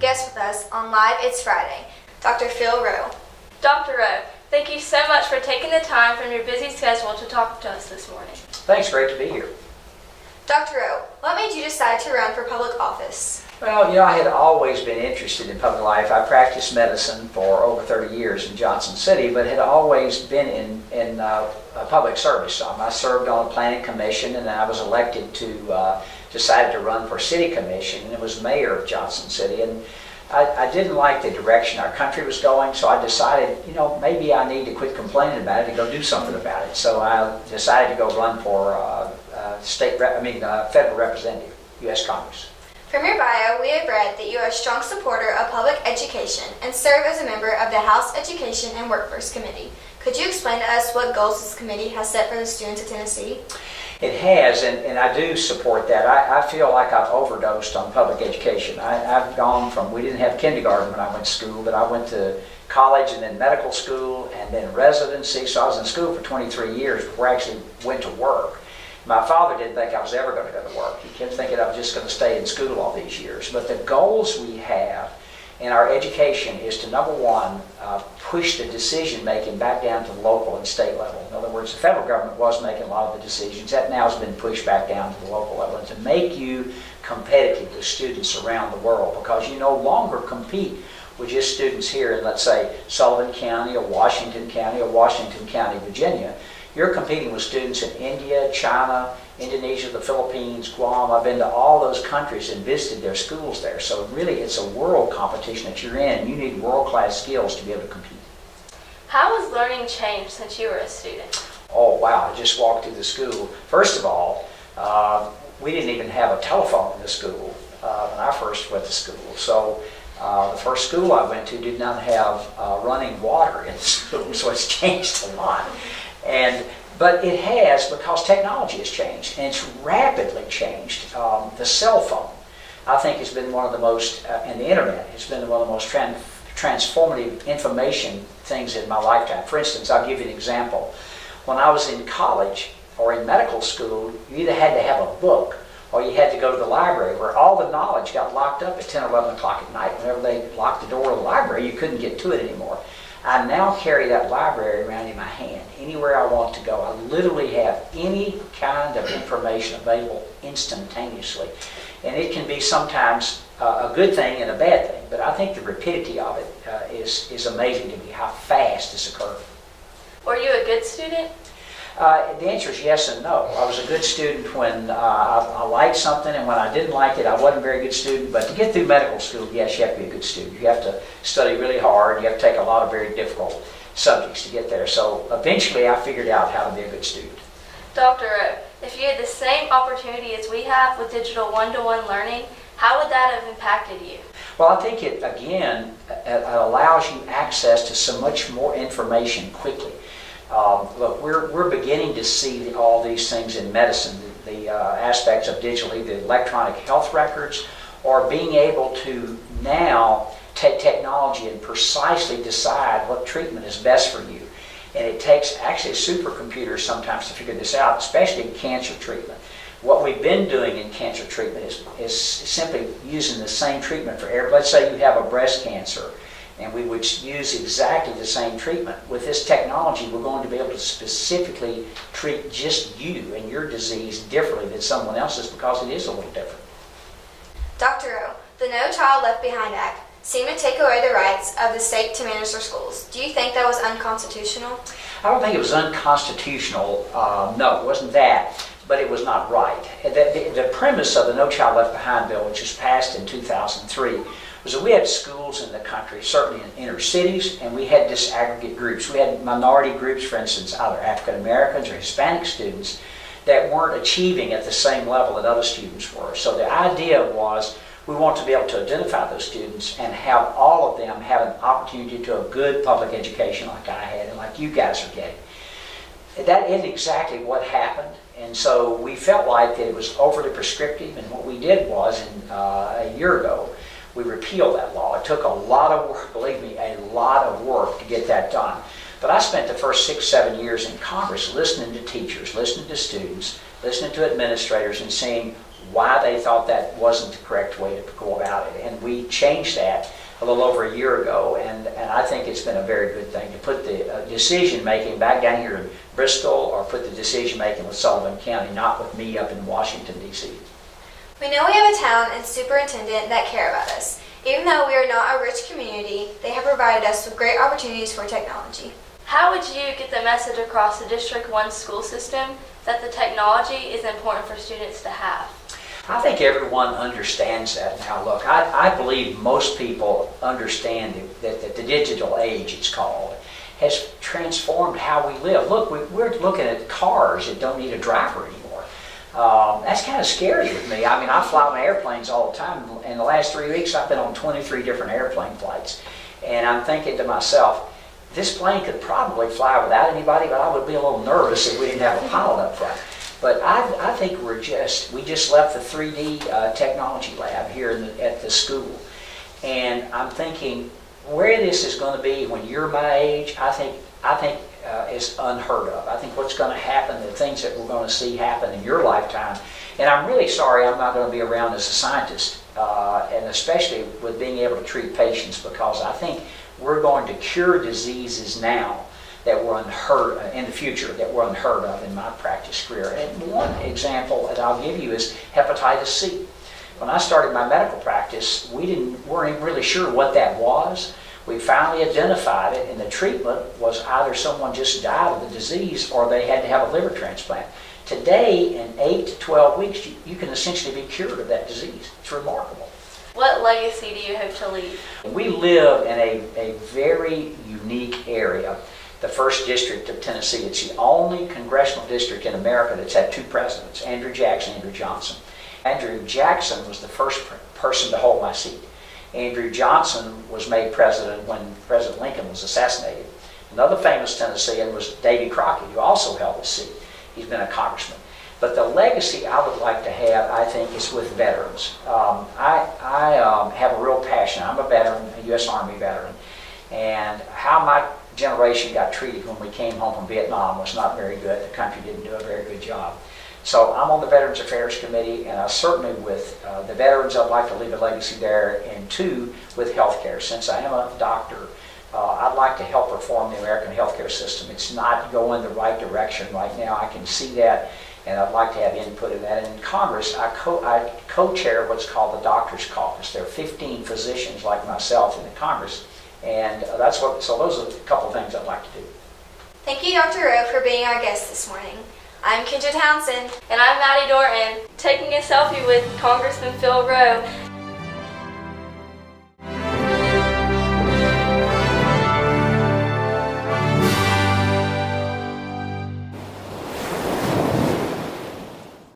Guest with us on Live It's Friday, Dr. Phil Roe. Dr. Roe, thank you so much for taking the time from your busy schedule to talk to us this morning. Thanks, great to be here. Dr. Roe, what made you decide to run for public office? Well, I had always been interested in public life. I practiced medicine for over 30 years in Johnson City, but had always been in public service. I served on a planning commission, and then I was elected to decided to run for city commission, and it was mayor of Johnson City. And I didn't like the direction our country was going, so I decided, maybe I need to quit complaining about it and go do something about it. So I decided to go run for federal representative, U.S. Congress. From your bio, we have read that you are a strong supporter of public education and serve as a member of the House Education and Workforce Committee. Could you explain to us what goals this committee has set for the students of Tennessee? It has, and I do support that. I feel like I've overdosed on public education. I've gone from, we didn't have kindergarten when I went to school, but I went to college and then medical school and then residency. So I was in school for 23 years before I actually went to work. My father didn't think I was ever going to go to work. He kept thinking I was just going to stay in school all these years. But the goals we have in our education is to, number one, push the decision making back down to the local and state level. In other words, the federal government was making a lot of the decisions. That now has been pushed back down to the local level, and to make you competitive with students around the world, because you no longer compete with just students here in, let's say, Sullivan County or Washington County, Virginia. You're competing with students in India, China, Indonesia, the Philippines, Guam. I've been to all those countries and visited their schools there. So really it's a world competition that you're in, and you need world-class skills to be able to compete. How has learning changed since you were a student? Oh wow, I just walked through the school. First of all, we didn't even have a telephone in the school when I first went to school. So the first school I went to did not have running water in the school, so it's changed a lot. But it has, because technology has changed, and it's rapidly changed. The cell phone, I think, has been one of the most, and the internet has been one of the most transformative information things in my lifetime. For instance, I'll give you an example. When I was in college or in medical school, you either had to have a book or you had to go to the library, where all the knowledge got locked up at 10 or 11 o'clock at night. Whenever they locked the door of the library, you couldn't get to it anymore. I now carry that library around in my hand anywhere I want to go. I literally have any kind of information available instantaneously. And it can be sometimes a good thing and a bad thing, but I think the rapidity of it is amazing to me, how fast this occurs. Were you a good student? The answer is yes and no. I was a good student when I liked something, and when I didn't like it, I wasn't a very good student. But to get through medical school, yes, you have to be a good student. You have to study really hard. You have to take a lot of very difficult subjects to get there. So eventually I figured out how to be a good student. Dr. Roe, if you had the same opportunity as we have with digital one-to-one learning, how would that have impacted you? Well, I think it, again, it allows you access to so much more information quickly. Look, we're beginning to see all these things in medicine, the aspects of digitally, the electronic health records, or being able to now take technology and precisely decide what treatment is best for you. And it takes actually supercomputers sometimes to figure this out, especially in cancer treatment. What we've been doing in cancer treatment is simply using the same treatment for every, let's say you have a breast cancer, and we would use exactly the same treatment. With this technology, we're going to be able to specifically treat just you and your disease differently than someone else's, because it is a little different. Dr. Roe, the No Child Left Behind Act seemed to take away the rights of the state to manage their schools. Do you think that was unconstitutional? I don't think it was unconstitutional. No, it wasn't that, but it was not right. The premise of the No Child Left Behind bill, which was passed in 2003, was that we had schools in the country, certainly in inner cities, and we had disaggregate groups. We had minority groups, for instance, either African Americans or Hispanic students, that weren't achieving at the same level that other students were. So the idea was, We want to be able to identify those students and have all of them have an opportunity to a good public education like I had and like you guys are getting. That isn't exactly what happened, and so we felt like that it was overly prescriptive, and what we did was, a year ago, we repealed that law. It took a lot of work, believe me, a lot of work to get that done. But I spent the first 6-7 years in Congress listening to teachers, listening to students, listening to administrators, and seeing why they thought that wasn't the correct way to go about it. And we changed that a little over a year ago, and I think it's been a very good thing to put the decision-making back down here in Bristol, or put the decision-making with Sullivan County, not with me up in Washington, D.C. We know we have a town and superintendent that care about us. Even though we are not a rich community, they have provided us with great opportunities for technology. How would you get the message across the District 1 school system that the technology is important for students to have? I think everyone understands that now. Look, I believe most people understand that the digital age, it's called, has transformed how we live. Look, we're looking at cars that don't need a driver anymore. That's kind of scary with me. I mean, I fly on airplanes all the time. In the last 3 weeks, I've been on 23 different airplane flights. And I'm thinking to myself, this plane could probably fly without anybody, but I would be a little nervous if we didn't have a pilot up front. But I think we just left the 3D technology lab here at the school. And I'm thinking, where this is going to be when you're my age, I think is unheard of. I think what's going to happen, the things that we're going to see happen in your lifetime, and I'm really sorry I'm not going to be around as a scientist, and especially with being able to treat patients, because I think we're going to cure diseases now that were unheard in the future, that were unheard of in my practice career. And one example that I'll give you is hepatitis C. When I started my medical practice, weren't even really sure what that was. We finally identified it, and the treatment was either someone just died of the disease or they had to have a liver transplant. Today, in 8 to 12 weeks, you can essentially be cured of that disease. It's remarkable. What legacy do you hope to leave? We live in a very unique area, the 1st District of Tennessee. It's the only congressional district in America that's had 2 presidents, Andrew Jackson and Andrew Johnson. Andrew Jackson was the first person to hold my seat. Andrew Johnson was made president when President Lincoln was assassinated. Another famous Tennessean was Davy Crockett, who also held his seat. He's been a congressman. But the legacy I would like to have, I think, is with veterans. I have a real passion. I'm a veteran, a U.S. Army veteran, and how my generation got treated when we came home from Vietnam was not very good. The country didn't do a very good job. So I'm on the Veterans Affairs Committee, and I certainly, with the veterans, I'd like to leave a legacy there, and 2, with healthcare. Since I am a doctor, I'd like to help reform the American healthcare system. It's not going the right direction right now. I can see that, and I'd like to have input in that. And in Congress, I co-chair what's called the Doctors Caucus. There are 15 physicians like myself in the Congress, and so those are a couple of things I'd like to do. Thank you, Dr. Rowe, for being our guest this morning. I'm Kendra Townsend. And I'm Maddie Dorton, taking a selfie with Congressman Phil Roe.